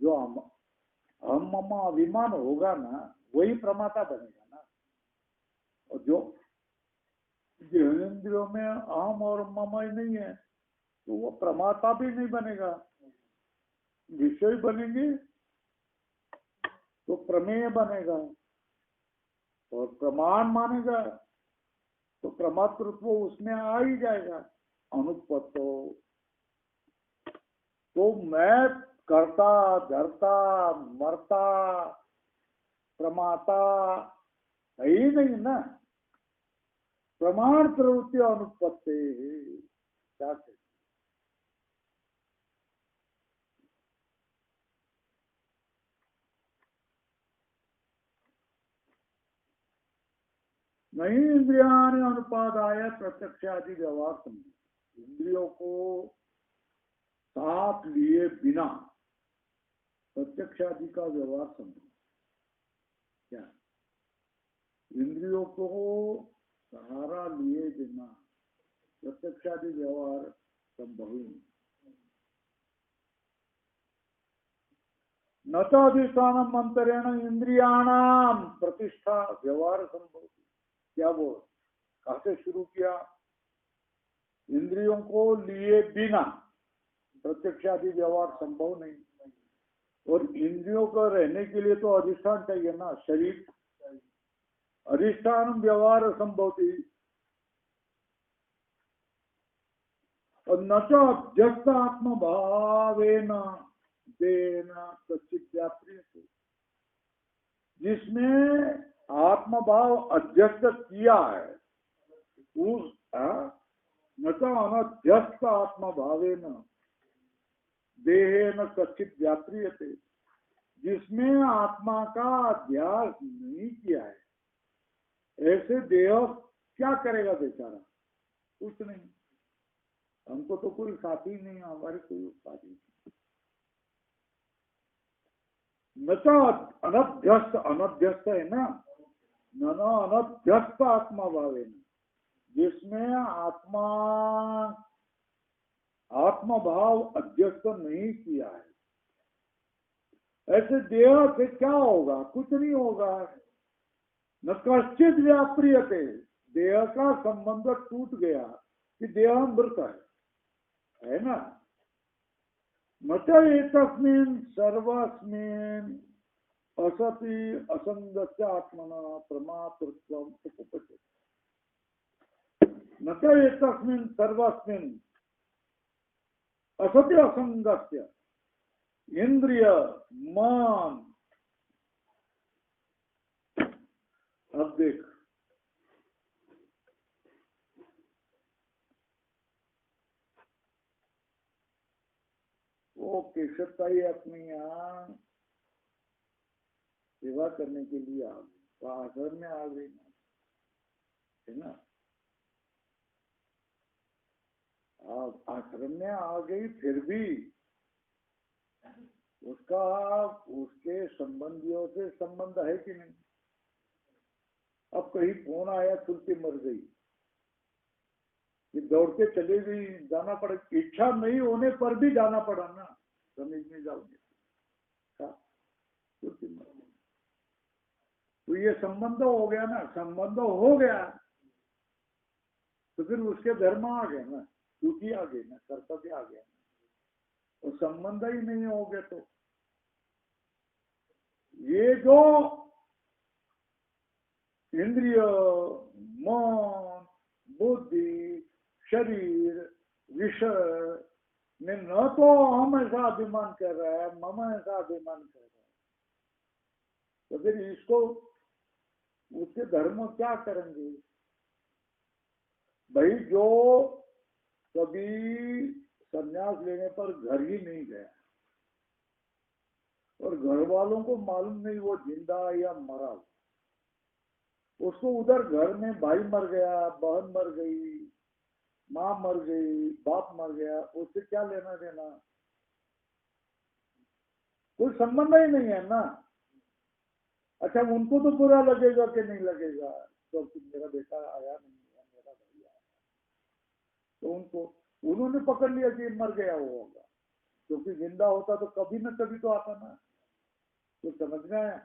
जो हम मम अभिमान होगा ना वही प्रमाता बनेगा ना, और जो इंद्रियों में अहम और मम नहीं है तो वो प्रमाता भी नहीं बनेगा, विषय बनेंगे तो प्रमेय बनेगा, और प्रमाण मानेगा तो प्रमातृत्व उसमें आ ही जाएगा, अनुपत्तो, तो मैं करता धरता मरता प्रमाता है ही नहीं ना, प्रमाण प्रवृत्ति अनुपत्ति क्या कहते, नहीं इंद्रियानि अनुपादाय प्रत्यक्षादि व्यवहार समझे, इंद्रियों को साथ लिए बिना प्रत्यक्षादि का व्यवहार समझो, क्या इंद्रियों को सहारा लिए बिना प्रत्यक्षादि व्यवहार संभव ही नहीं, न तो अधिष्ठान मंत्रेण इंद्रियाणाम प्रतिष्ठा व्यवहार संभव, क्या वो कहाँ से शुरू किया? इंद्रियों को लिए बिना प्रत्यक्षादि व्यवहार संभव नहीं, और इंद्रियों को रहने के लिए तो अधिष्ठान चाहिए ना, शरीर। अधिष्ठान व्यवहार संभव थी, और न तो अध्यस्त आत्म भावेन देन कच्चित व्याप्रिय, जिसमें आत्मभाव अध्यस्त किया है उस न तो अनध्यस्त आत्म भावेन देहेन कच्चित व्याप्रिय थे, जिसमें आत्मा का अध्यास नहीं किया है, ऐसे देह क्या करेगा बेचारा? कुछ नहीं। हमको तो कोई साथी नहीं, हमारे कोई साथी नहीं। न तो अनभ्यस्त, अनभ्यस्त है ना, न अनभ्यस्त आत्मा भावे, जिसमें आत्मभाव अध्यस्त नहीं किया है, ऐसे देह से क्या होगा? कुछ नहीं होगा। न कश्चित व्याप्रियते, देह का संबंध टूट गया कि देह मृत है ना। मत एतस्मिन् सर्वस्मिन् असति असंगस्य आत्मना प्रमातृत्वम् उपपद्यते। मत एतस्मिन् सर्वस्मिन् असति असंगस्य, इंद्रिय मन। अब देख, वो केशवताई अपने यहाँ सेवा करने के लिए आ गई, तो आश्रम में आ गई है ना। आश्रम में आ गई, फिर भी उसका उसके संबंधियों से संबंध है कि नहीं? अब कहीं फोन आया, तुलसी मर गई, ये दौड़ के चले गई, जाना पड़ा। इच्छा नहीं होने पर भी जाना पड़ा ना, समझ नहीं जाओगे तुलसी मर गई, तो ये संबंध हो गया ना। संबंध हो गया तो फिर उसके धर्म आ गए ना, ड्यूटी आ गई ना, कर्तव्य आ गया ना। और संबंध ही नहीं हो गए तो ये जो इंद्रिय, मन, बुद्धि, शरीर, विषय में न तो हम ऐसा अभिमान कर रहा है, मम ऐसा अभिमान कर रहा है, तो फिर इसको उसके धर्म क्या करेंगे भाई? जो कभी संन्यास लेने पर घर ही नहीं गया और घर वालों को मालूम नहीं वो जिंदा या मरा, उसको उधर घर में भाई मर गया, बहन मर गई, माँ मर गई, बाप मर गया, उससे क्या लेना देना? कोई संबंध ही नहीं है ना। अच्छा, उनको तो बुरा लगेगा कि नहीं लगेगा? तो मेरा बेटा आया नहीं है, मेरा भाई आया, तो उन्होंने पकड़ लिया कि मर गया वो होगा, क्योंकि जिंदा होता तो कभी न कभी तो आता ना। तो समझना है,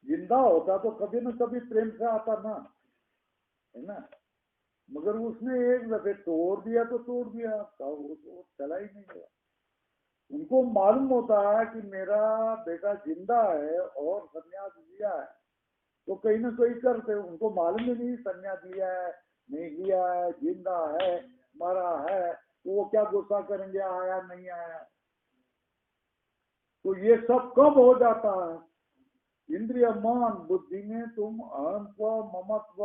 जिंदा होता तो कभी न कभी प्रेम से आता ना, है ना। मगर उसने एक दफे तोड़ दिया तो तोड़ दिया, वो तो चला ही नहीं गया। उनको मालूम होता है कि मेरा बेटा जिंदा है और संन्यास लिया है, तो कहीं ना कहीं करते। उनको मालूम ही नहीं संन्यास लिया है नहीं लिया है, जिंदा है मरा है, तो वो क्या गुस्सा करेंगे आया नहीं आया? तो ये सब कब हो जाता है? इंद्रिय मन बुद्धि में तुम अहंत्व, ममत्व,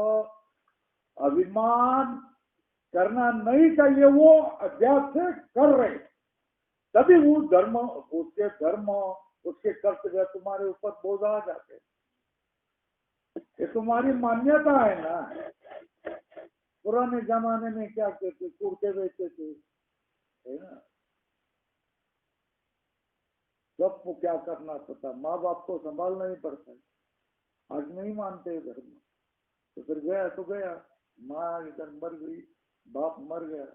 अभिमान करना नहीं चाहिए, वो अध्यास से कर रहे, तभी वो धर्म, उसके कर्तव्य तुम्हारे ऊपर बोझ आ जाते। ये तुम्हारी मान्यता है ना। पुराने जमाने में क्या कहते, कुर्ते बेचते थे, है ना। सबको क्या करना पड़ता, माँ बाप को संभालना ही पड़ता है। आज नहीं मानते धर्म, तो फिर गया तो गया, माँ इधर मर गई, बाप मर गया,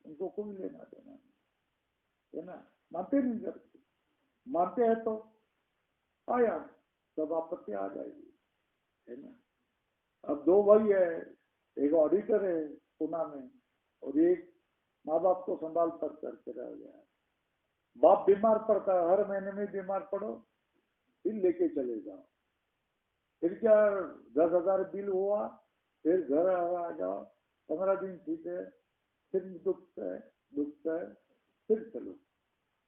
उनको कोई लेना देना नहीं, है ना। मानते नहीं करते, मानते हैं तो आया सब आपत्ति आ जाएगी, है ना। अब दो भाई है, एक ऑडिटर है पुणे में और एक माँ बाप को संभाल कर करके रह गया है। बाप बीमार पड़ता है, हर महीने में बीमार पड़ो फिर लेके चले जाओ, फिर क्या 10,000 बिल हुआ, फिर घर आ जाओ, 15 दिन ठीक है, फिर दुखता है, फिर चलो।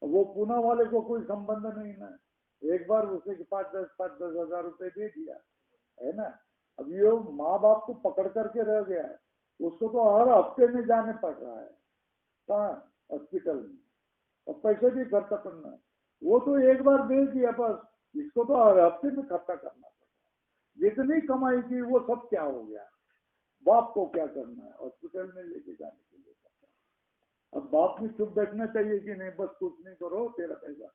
वो पुणे वाले को कोई संबंध नहीं ना, एक बार उसे 5-10 हजार रुपए दे दिया है ना। अब ये माँ बाप को पकड़ करके रह गया है, उसको तो हर हफ्ते में जाने पड़ रहा है कहाँ, हॉस्पिटल में, और पैसे भी खर्चा करना है। वो तो एक बार दे दिया बस, इसको तो हर हफ्ते में खर्चा करना पड़ता है। जितनी कमाई की वो सब क्या हो गया, बाप को क्या करना है, हॉस्पिटल में लेके जाने के लिए। अब बाप भी चुप बैठना चाहिए कि नहीं, बस कुछ नहीं करो, तेरा पैसा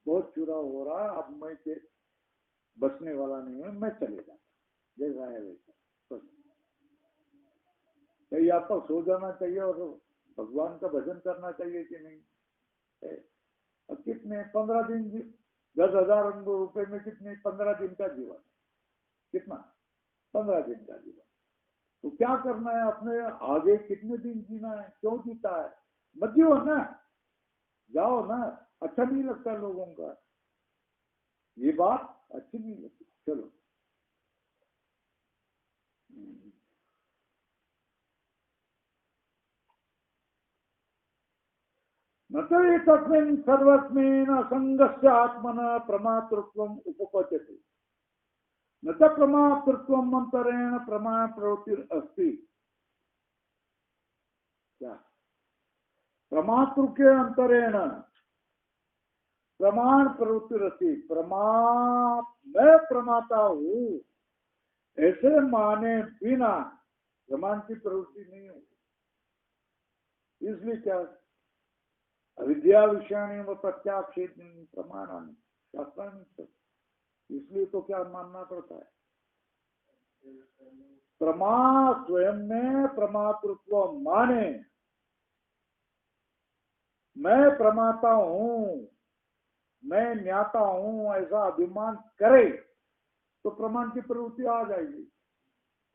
बहुत चुरा हो रहा है, अब मैं बचने वाला नहीं है, मैं चले जाता, जैसा है वैसा। कहीं आपको सो जाना चाहिए और भगवान का भजन करना चाहिए कि नहीं। अब कितने 15 दिन 10,000 रुपए में कितने 15 दिन का जीवन, कितना 15 दिन का जीवन, तो क्या करना है, अपने आगे कितने दिन जीना है, क्यों जीता है, मत जियो ना, जाओ ना। अच्छा नहीं लगता लोगों का, ये बात अच्छी नहीं लगती। चलो न तो तस्मिन् सर्वस्मिन् असंगस्य आत्मनः प्रमातृत्वम् उपपद्यते, न च प्रमातृत्वम् अंतरेण प्रमाण प्रवृत्तिरस्ति। क्या प्रमातृ के अंतरेण प्रमाण प्रवृत्तिरस्ति, मैं प्रमाता हूँ ऐसे माने बिना प्रमाण की प्रवृत्ति नहीं होगी। इसलिए क्या, अविद्या विषयाणी व प्रत्याक्षेप प्रमाणानि शास्त्राणि, इसलिए तो क्या मानना पड़ता है, प्रमा स्वयं में प्रमातृत्व माने, मैं प्रमाता हूं, मैं ज्ञाता हूं, ऐसा अभिमान करे तो प्रमाण की प्रवृत्ति आ जाएगी,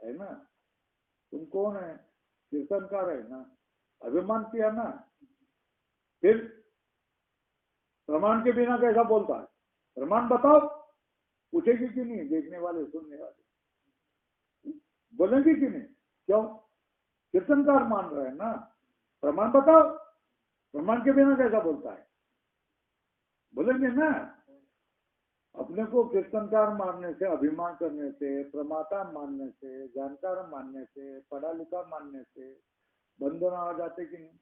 है ना। तुम कौन है, कीर्तनकार है ना, अभिमान किया ना, फिर प्रमाण के बिना कैसा बोलता है, प्रमाण बताओ, पूछेगी कि नहीं, देखने वाले सुनने वाले बोलेंगे कि नहीं, क्यों, कीर्तनकार मान रहे हैं ना, प्रमाण बताओ, प्रमाण के बिना कैसा बोलता है, बोलेंगे ना। अपने को कीर्तनकार मानने से, अभिमान करने से, प्रमाता मानने से, जानकार मानने से, पढ़ा लिखा मानने से बंधन आ जाते कि नहीं,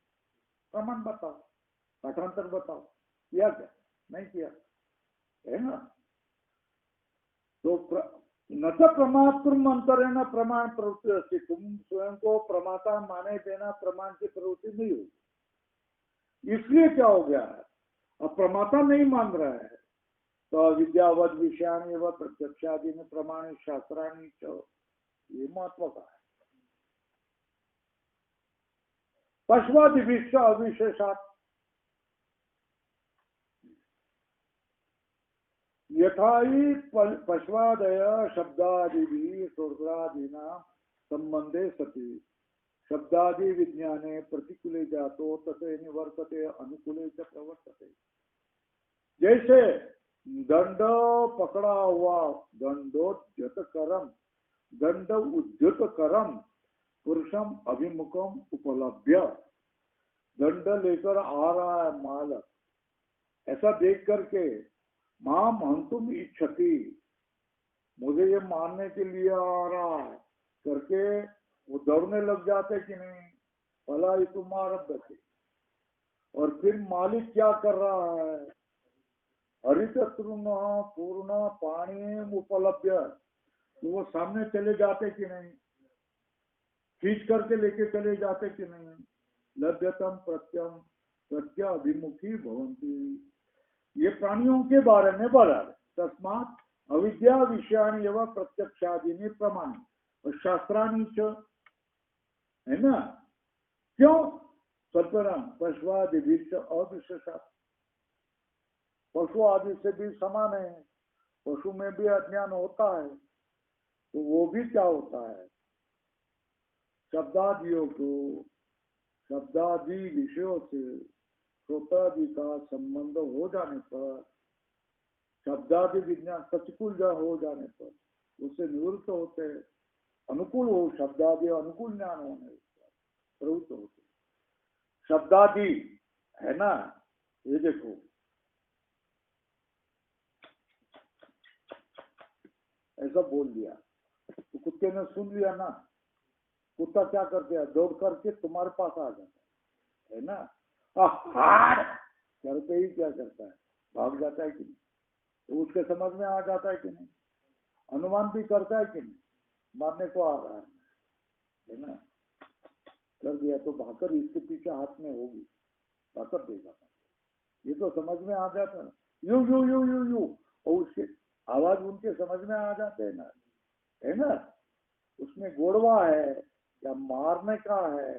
प्रमाण बताओ, पाठांतर बताओ, किया क्या, नहीं किया, है ना। तो न तो प्रमातृम अंतरेण प्रमाण प्रवृत्ति अस्ति, तुम स्वयं को प्रमाता माने देना प्रमाण की प्रवृत्ति नहीं होगी। इसलिए क्या हो गया है, अब प्रमाता नहीं मान रहा है तो अविद्यावद विषयानि व प्रत्यक्षादि में प्रमाण शास्त्राणी, ये महत्व का है। पश्वादिविश्व अविशेषात यथाई पश्वादय शब्दादि स्वर्गादीना संबंधे सति शब्दादि विज्ञाने प्रतिकूले जातो तथे निवर्तते अनुकूले च प्रवर्तते। जैसे दंड पकड़ा हुआ, दंडोद्यत करम, दंड उद्यत करम पुरुषम अभिमुखम उपलब्ध्य, दंड लेकर आ रहा है मालक, ऐसा देख करके मां हंतुम इच्छति, मुझे ये मारने के लिए आ रहा है करके वो दौड़ने लग जाते कि नहीं, भला ही तुम्हारा बचे। और फिर मालिक क्या कर रहा है, हरित तृण पूर्ण पानी उपलब्ध, तो वो सामने चले जाते कि नहीं, खींच करके लेके चले जाते कि नहीं, लभ्यतम प्रत्यम प्रत्याभिमुखी भवंती। ये प्राणियों के बारे में बोला, तस्मात् अविद्या विषयाणि एवं प्रत्यक्षादि प्रमाण और शास्त्राणी च, है ना। क्यों, सत्वरम पशुआदि अविशेषा, पशु आदि से भी समान है, पशु में भी अज्ञान होता है, तो वो भी क्या होता है, शब्दादियों को शब्दादि विषयों से श्रोतादि का संबंध हो जाने पर, शब्दादि विज्ञान प्रतिकूल हो जाने पर उससे निवृत्त होते हैं। अनुकूल हो शब्दादि अनुकूल ज्ञान होने प्रवृत्त होते। शब्दादि है ना, ये देखो ऐसा बोल दिया तो कुत्ते ने सुन लिया ना, कुत्ता क्या करते हैं, दौड़ करके तुम्हारे पास आ जाता है ना, हार करके ही क्या करता है, भाग जाता है कि नहीं, तो उसके समझ में आ जाता है कि नहीं, अनुमान भी करता है कि नहीं, मारने को आ रहा है ना, कर दिया तो भाकर इसके पीछे हाथ में होगी, भाकर देगा, ये तो समझ में आ जाता है, you you you you you, और उसके आवाज उनके समझ में आ जाते हैं ना, है ना, उसमें गोड़वा है या मारने का है,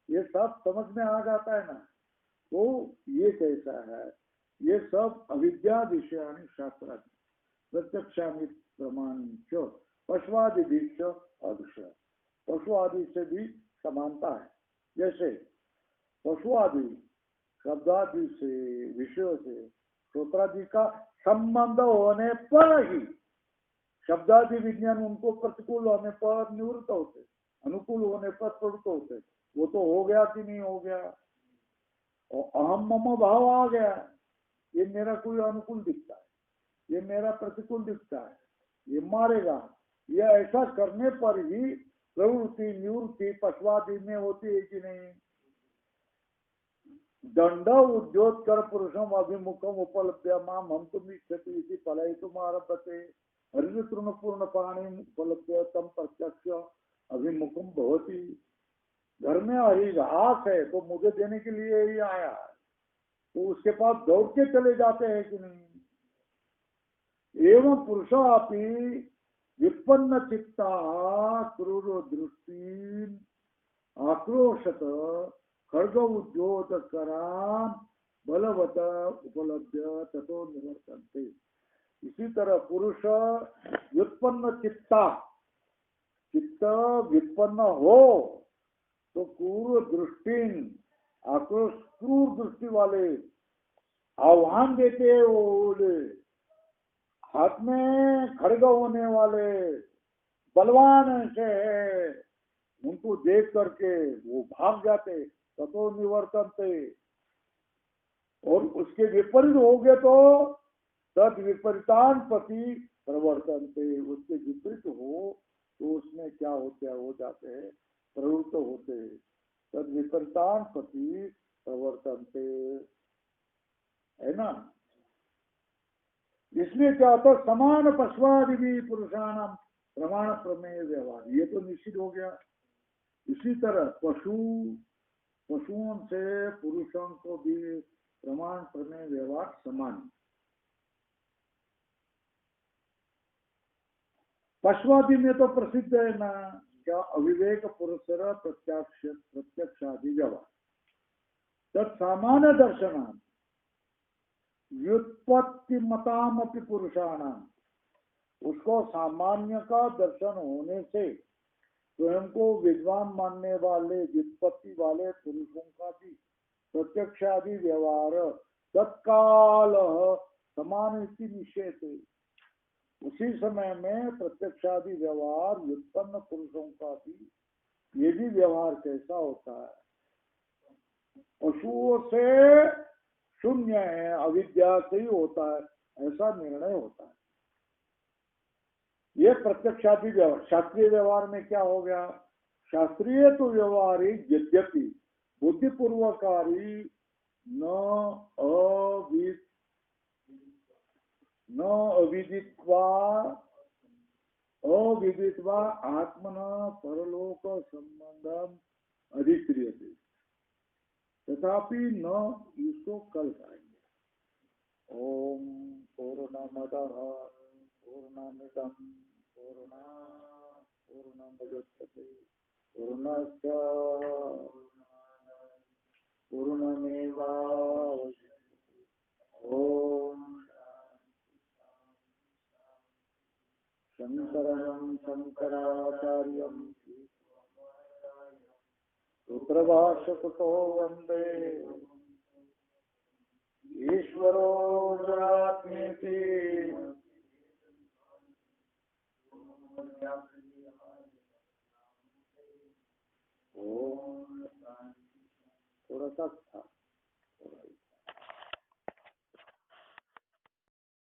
ये सब समझ में आ जाता है ना। तो ये कैसा है, ये सब अविद्या विषयानि शास्त्रादि प्रत्यक्षामि प्रमाण पशुआदि अदृश्य, पशु आदि से भी समानता है। जैसे पशु आदि शब्दादि से विषयों से श्रोत्रादि का संबंध होने पर ही शब्दादि विज्ञान उनको प्रतिकूल होने पर निवृत्त होते, अनुकूल होने पर प्रवृत्त होते। वो तो हो गया कि नहीं हो गया, और अहम मम भाव आ गया, ये मेरा कोई अनुकूल दिखता है, ये मेरा प्रतिकूल दिखता है, ये मारेगा, ये ऐसा करने पर ही प्रवृत्ति निवृत्ति पशुआदि में होती है कि नहीं। दंड उद्योत कर पुरुषम अभिमुखम उपलब्ध्य माम हम तुम इच्छति फल तुम्हारा पते हरि तृण पूर्ण पाणी उपलब्ध्य तम प्रत्यक्ष अभिमुखम भवती। घर में हरी घास है तो मुझे देने के लिए ही आया है, तो उसके पास दौड़ के चले जाते हैं कि नहीं। एवं पुरुषापि विपन्न चित्ता क्रूर दृष्टि आक्रोशत खड्ग उद्योत करान बलवत उपलब्ध ततो निवर्तन्ते। इसी तरह पुरुष व्युत्पन्न चित्ता, चित्त व्युत्पन्न हो तो क्रूर दृष्टि आक्रोश, क्रूर दृष्टि वाले आह्वान देते बोले, हाथ में खड़ग होने वाले बलवान से उनको देख करके वो भाग जाते, ततो निवर्तन्ते। और उसके विपरीत हो गए तो तद विपरीतान पति प्रवर्तनते, उसके विपरीत हो तो उसमें क्या होते हो जाते हैं, प्रवृत्त होते हैं। तद विपरीतान पति प्रवर्तनते, है ना। इसलिए क्या होता है, समान पशुआदि भी पुरुषाणाम प्रमाण प्रमेय व्यवहार, ये तो निश्चित हो गया। इसी तरह पशुओं से पुरुषों को भी प्रमाण प्रमेय व्यवहार समान। पशुआदि में तो प्रसिद्ध है ना क्या, अविवेक पुरुषर प्रत्यक्षादि व्यवहार तत्सामान्य दर्शनान व्युत्पत्ति मतामपि पुरुषाणाम, उसको सामान्य का दर्शन होने से स्वयं को विद्वान मानने वाले व्युत्पत्ति वाले पुरुषों का भी प्रत्यक्षादि व्यवहार तत्काल समान निश्चय थे। उसी समय में प्रत्यक्षादि व्यवहार व्युत्पन्न पुरुषों का भी ये भी व्यवहार कैसा होता है, पशुओं से शून्य है, अविद्या से ही होता है, ऐसा निर्णय होता है। ये प्रत्यक्षादि व्यवहार। शास्त्रीय व्यवहार में क्या हो गया, शास्त्रीय तो व्यवहारिक यद्यपि बुद्धिपूर्वकारी अविदित्वा आत्मना परलोक संबंधम अधिक्रियते, तथापि न इसको कल पाएंगे। ओम पूर्णमदः पूर्णमिदं पूर्णमुदच्यते पूर्णस्य पूर्णमेवावशिष्यते। ओम शंकरं शंकराचार्यं रुद्रभाषकुतो वन्दे ईश्वरो गुरुरात्मेति। ओम थोड़ा सा था।